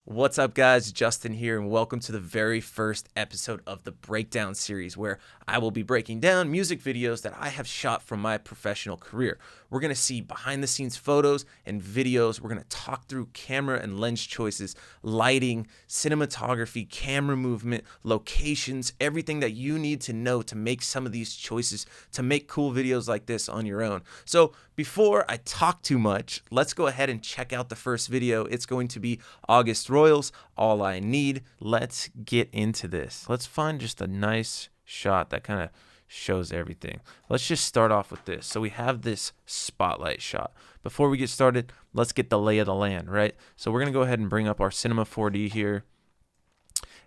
What's up, guys? Justin here, and welcome to the very first episode of the Breakdown series, where I will be breaking down music videos that I have shot from my professional career. We're going to see behind the scenes photos and videos. We're going to talk through camera and lens choices, lighting, cinematography, camera movement, locations, everything that you need to know to make some of these choices to make cool videos like this on your own. So before I talk too much, let's go ahead and check out the first video. It's going to be August Royals, All I Need. Let's get into this. Let's find just a nice shot that kind of shows everything. Let's just start off with this. So we have this spotlight shot. Before we get started, let's get the lay of the land, right? So we're going to go ahead and bring up our Cinema 4D here.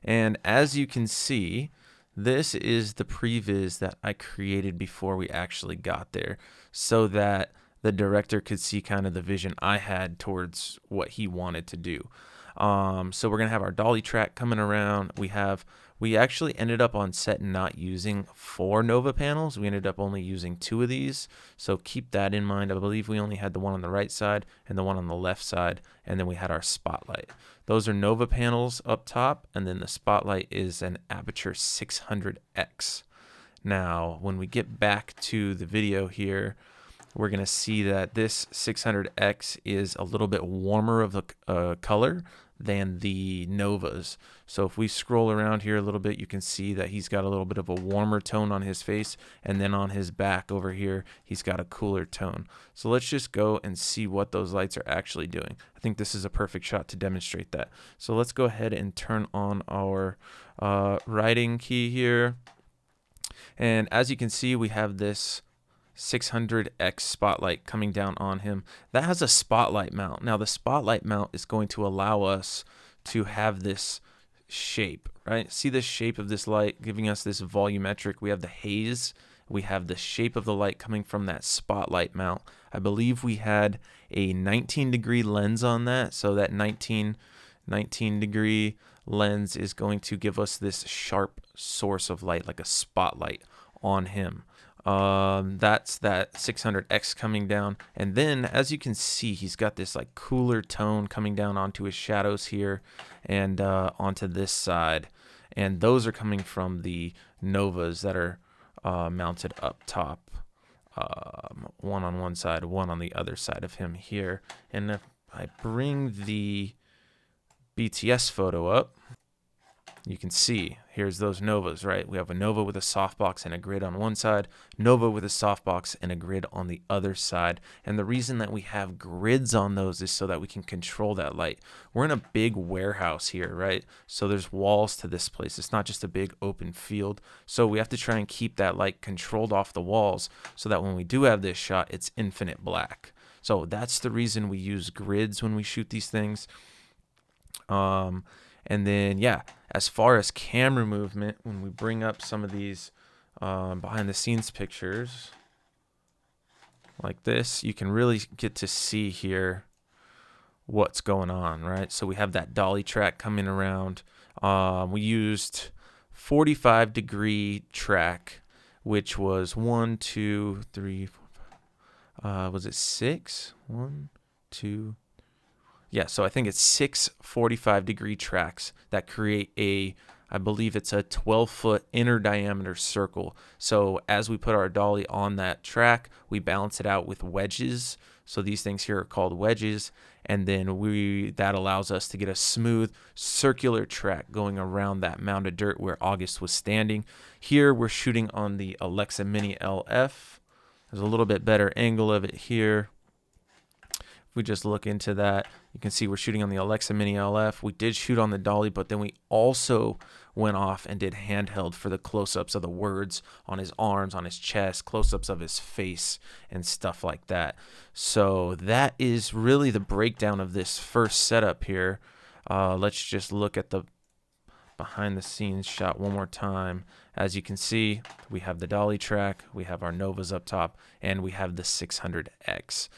And as you can see, this is the previs that I created before we actually got there, so that the director could see kind of the vision I had towards what he wanted to do. So we're gonna have our dolly track coming around. We actually ended up on set not using 4 Nova panels. We ended up only using 2 of these. So keep that in mind. I believe we only had the one on the right side and the one on the left side, and then we had our spotlight. Those are Nova panels up top, and then the spotlight is an Aputure 600X. Now, when we get back to the video here, we're going to see that this 600X is a little bit warmer of a color than the Novas. So if we scroll around here a little bit, you can see that he's got a little bit of a warmer tone on his face, and then on his back over here, he's got a cooler tone. So let's just go and see what those lights are actually doing. I think this is a perfect shot to demonstrate that. So let's go ahead and turn on our writing key here. And as you can see, we have this 600X spotlight coming down on him. That has a spotlight mount. Now the spotlight mount is going to allow us to have this shape, right? See the shape of this light giving us this volumetric. We have the haze. We have the shape of the light coming from that spotlight mount. I believe we had a 19-degree lens on that. So that 19-degree lens is going to give us this sharp source of light, like a spotlight on him. That's that 600X coming down, and then as you can see, he's got this like cooler tone coming down onto his shadows here and onto this side, and those are coming from the Novas that are mounted up top, one on one side, one on the other side of him here. And if I bring the BTS photo up, you can see here's those Novas, right? We have a Nova with a softbox and a grid on one side, Nova with a softbox and a grid on the other side. And the reason that we have grids on those is so that we can control that light. We're in a big warehouse here, right? So there's walls to this place. It's not just a big open field. So we have to try and keep that light controlled off the walls so that when we do have this shot, it's infinite black. So that's the reason we use grids when we shoot these things. And then, yeah, as far as camera movement, when we bring up some of these behind the scenes pictures like this, you can really get to see here what's going on, right? So we have that dolly track coming around. We used 45-degree track, which was 1, 2, 3, 4, 5. Was it 6? 1, 2. Yeah, so I think it's 6 45-degree tracks that create I believe it's a 12-foot inner diameter circle. So as we put our dolly on that track, we balance it out with wedges. So these things here are called wedges, and then that allows us to get a smooth circular track going around that mound of dirt where August was standing. Here we're shooting on the Alexa Mini LF. There's a little bit better angle of it here. If we just look into that, you can see we're shooting on the Alexa Mini LF. We did shoot on the dolly, but then we also went off and did handheld for the close-ups of the words on his arms, on his chest, close-ups of his face, and stuff like that. So that is really the breakdown of this first setup here. Let's just look at the behind-the-scenes shot one more time. As you can see, we have the dolly track, we have our Novas up top, and we have the 600X.